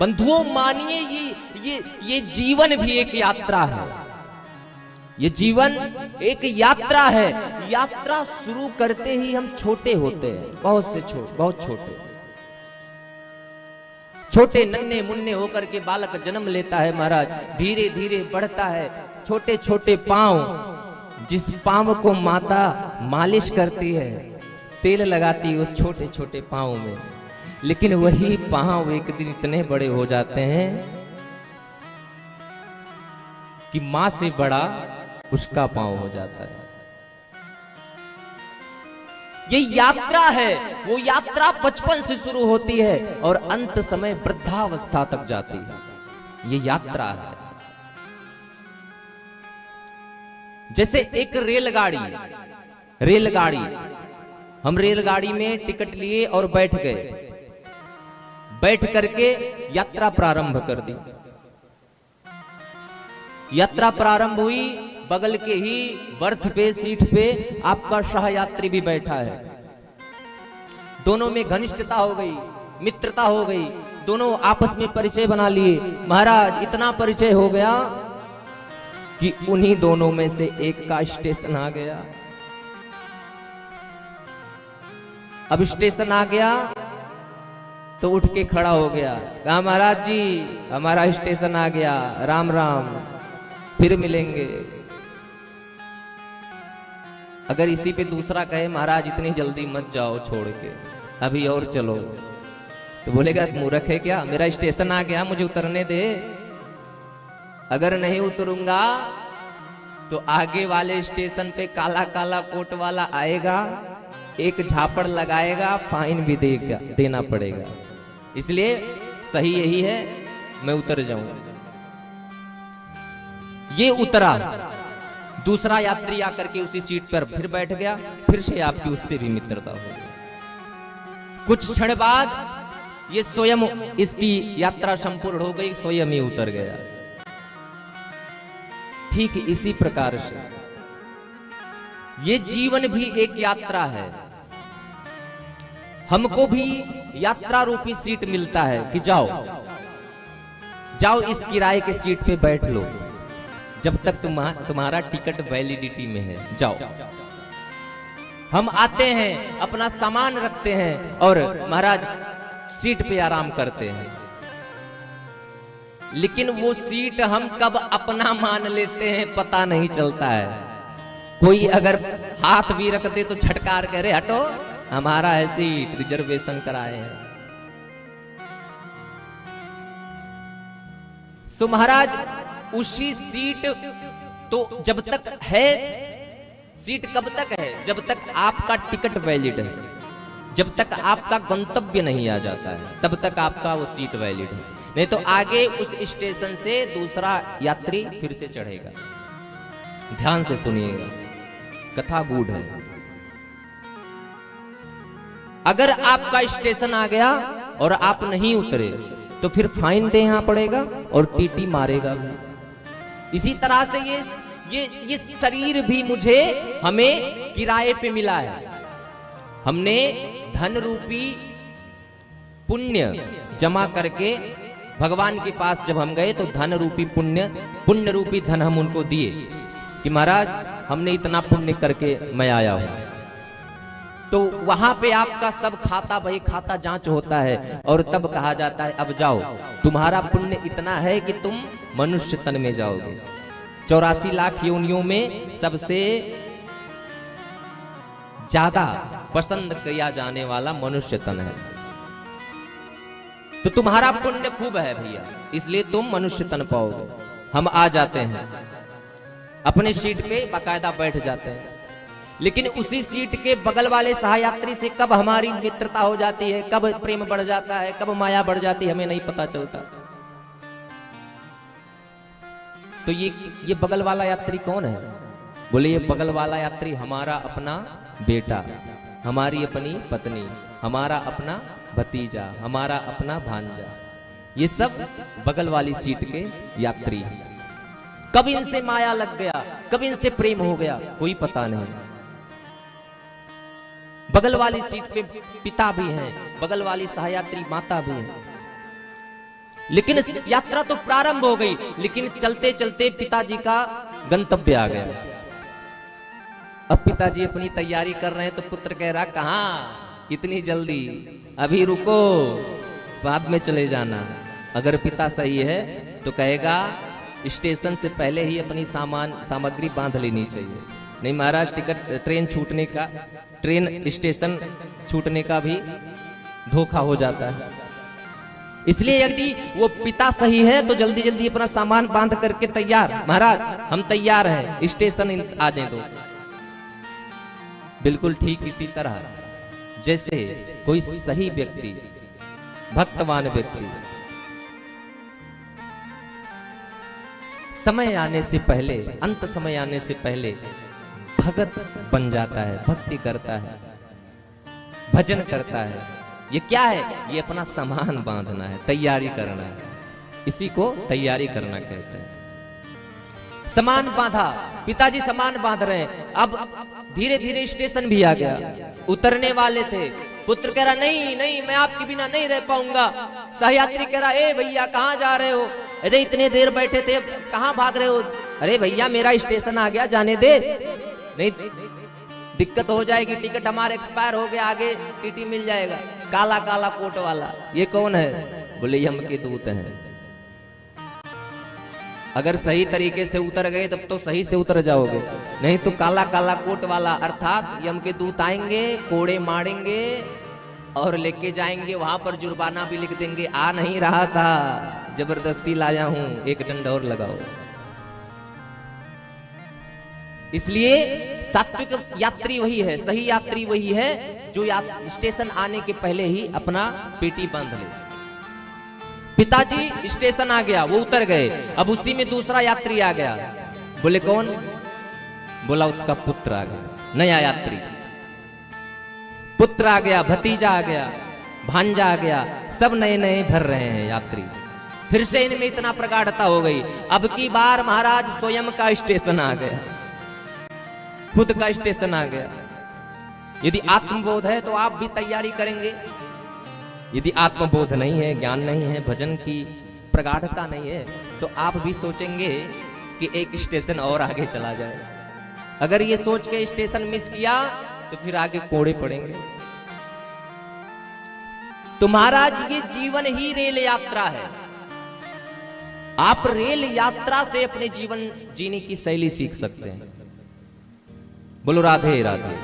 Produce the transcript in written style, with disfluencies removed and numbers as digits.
बंधुओं मानिए ये जीवन भी एक यात्रा है। ये जीवन एक यात्रा है। यात्रा शुरू करते ही हम छोटे होते हैं, बहुत छोटे नन्हे मुन्ने होकर के बालक जन्म लेता है महाराज। धीरे धीरे बढ़ता है। छोटे छोटे पांव, जिस पांव को माता मालिश करती है, तेल लगाती है उस छोटे छोटे पांव में, लेकिन वही पांव एक दिन इतने बड़े हो जाते हैं कि मां से बड़ा उसका पांव हो जाता है। ये यात्रा है। वो यात्रा बचपन से शुरू होती है और अंत समय वृद्धावस्था तक जाती है। ये यात्रा है। जैसे एक रेलगाड़ी, हम रेलगाड़ी में टिकट लिए और बैठ गए, बैठ करके यात्रा प्रारंभ कर दी। यात्रा प्रारंभ हुई, बगल के ही बर्थ पे, सीट पे आपका सहयात्री भी बैठा है। दोनों में घनिष्ठता हो गई, मित्रता हो गई, दोनों आपस में परिचय बना लिए। महाराज इतना परिचय हो गया कि उन्हीं दोनों में से एक का स्टेशन आ गया। अब स्टेशन आ गया तो उठ के खड़ा हो गया, कहा महाराज जी हमारा स्टेशन आ गया, राम राम, फिर मिलेंगे। अगर इसी पे दूसरा कहे महाराज इतनी जल्दी मत जाओ छोड़ के, अभी और चलो, तो बोलेगा मूर्ख है क्या, मेरा स्टेशन आ गया मुझे उतरने दे। अगर नहीं उतरूंगा तो आगे वाले स्टेशन पे काला काला कोट वाला आएगा, एक झापड़ लगाएगा, फाइन भी देना पड़ेगा। इसलिए सही यही है मैं उतर जाऊंगा। ये उतरा, दूसरा यात्री आकर के उसी सीट पर फिर बैठ गया, फिर से आपकी उससे भी मित्रता हो गई। कुछ क्षण बाद ये स्वयं इसकी यात्रा संपूर्ण हो गई, स्वयं ही उतर गया। ठीक इसी प्रकार से ये जीवन भी एक यात्रा है। हमको भी यात्रा रूपी सीट मिलता है कि जाओ इस किराए के सीट पे बैठ लो, जब तक तुम्हारा टिकट वैलिडिटी में है, जाओ। हम आते हैं, अपना सामान रखते हैं और महाराज सीट पे आराम करते हैं, लेकिन वो सीट हम कब अपना मान लेते हैं पता नहीं चलता है। कोई अगर हाथ भी रख दे तो झटकार करे, हटो हमारा है सीट, रिजर्वेशन कराए हैं। सो महाराज उसी सीट तो जब तक है, सीट कब तक है, जब तक आपका टिकट वैलिड है, जब तक आपका गंतव्य नहीं आ जाता है तब तक आपका वो सीट वैलिड है। नहीं तो आगे उस स्टेशन से दूसरा यात्री फिर से चढ़ेगा। ध्यान से सुनिएगा, कथा गूढ़ है। अगर आपका स्टेशन आ गया और आप नहीं उतरे तो फिर फाइन देना पड़ेगा और टीटी मारेगा भी। इसी तरह से ये शरीर भी हमें किराए पे मिला है। हमने धन रूपी पुण्य जमा करके भगवान के पास जब हम गए तो धन रूपी पुण्य रूपी धन हम उनको दिए कि महाराज हमने इतना पुण्य करके मैं आया हूं। तो वहां पे आपका सब खाता बही खाता जांच होता है और तब कहा जाता है अब जाओ, तुम्हारा पुण्य इतना है कि तुम मनुष्य तन में जाओगे। 84 लाख योनियों में सबसे ज्यादा पसंद किया जाने वाला मनुष्य तन है। तो तुम्हारा पुण्य खूब है भैया, इसलिए तुम मनुष्य तन पाओगे। हम आ जाते हैं, अपने सीट पे बाकायदा बैठ जाते हैं, लेकिन उसी सीट के बगल वाले सहयात्री से कब हमारी मित्रता हो जाती है, कब प्रेम बढ़ जाता है, कब माया बढ़ जाती है, हमें नहीं पता चलता। तो ये बगल वाला यात्री कौन है? बोले ये बगल वाला यात्री हमारा अपना बेटा, हमारी अपनी पत्नी, हमारा अपना भतीजा, हमारा अपना भांजा, ये सब बगल वाली सीट के यात्री। कब इनसे माया लग गया, कब इनसे प्रेम हो गया, कोई पता नहीं। बगल वाली सीट पे पिता भी हैं, बगल वाली सहयात्री माता भी है। लेकिन यात्रा तो प्रारंभ हो गई, लेकिन चलते चलते पिताजी का गंतव्य आ गया। अब पिताजी अपनी तैयारी कर रहे हैं तो पुत्र कह रहा कहां इतनी जल्दी, अभी रुको, बाद में चले जाना। अगर पिता सही है तो कहेगा स्टेशन से पहले ही अपनी सामग्री बांध लेनी चाहिए। नहीं महाराज, टिकट ट्रेन छूटने का, ट्रेन स्टेशन छूटने का भी धोखा हो जाता है। इसलिए यदि वो पिता सही है तो जल्दी जल्दी अपना सामान बांध करके तैयार, महाराज हम तैयार हैं, स्टेशन आने दो। बिल्कुल ठीक इसी तरह जैसे कोई सही व्यक्ति, भक्तवान व्यक्ति समय आने से पहले, अंत समय आने से पहले भगत बन जाता है, भक्ति करता है, भजन करता है। ये क्या है? ये अपना सामान बांधना है, तैयारी करना है। इसी को तैयारी करना कहते हैं। सामान बांधा, पिताजी सामान बांध रहे हैं। अब धीरे धीरे स्टेशन भी आ गया, उतरने वाले थे। पुत्र कह रहा नहीं नहीं, मैं आपके बिना नहीं रह पाऊंगा। सहयात्री कह रहा ए भैया कहाँ जा रहे हो? अरे इतने देर बैठे थे, कहाँ भाग रहे हो? अरे भैया मेरा स्टेशन आ गया, जाने दे, नहीं दिक्कत हो जाएगी, टिकट हमारा एक्सपायर हो गया, आगे टीटी मिल जाएगा। काला काला कोट वाला ये कौन है? बोले यम के दूत हैं। अगर सही तरीके से उतर गए तब तो सही से उतर जाओगे, नहीं तो काला काला कोट वाला अर्थात यम के दूत आएंगे, कोड़े मारेंगे और लेके जाएंगे। वहां पर जुर्माना भी लिख देंगे, आ नहीं रहा था, जबरदस्ती लाया हूं, एक दंड और लगाओ। इसलिए सात्विक यात्री वही है, सही यात्री वही है जो स्टेशन आने के पहले ही अपना पेटी बांध ले। पिताजी स्टेशन आ गया, वो उतर गए। अब उसी में दूसरा यात्री आ गया। बोले कौन? बोला उसका पुत्र आ गया, नया यात्री। पुत्र आ गया, भतीजा आ गया, भांजा आ गया, सब नए नए भर रहे हैं यात्री। फिर से इनमें इतना प्रगाढ़ता हो गई। अब की बार महाराज स्वयं का स्टेशन आ गया, खुद का स्टेशन आ गया। यदि आत्मबोध है तो आप भी तैयारी करेंगे। यदि आत्मबोध नहीं है, ज्ञान नहीं है, भजन की प्रगाढ़ता नहीं है, तो आप भी सोचेंगे कि एक स्टेशन और आगे चला जाए। अगर ये सोच के स्टेशन मिस किया तो फिर आगे कोड़े पड़ेंगे। तो महाराज ये जीवन ही रेल यात्रा है। आप रेल यात्रा से अपने जीवन जीने की शैली सीख सकते हैं। बोलो राधे राधे।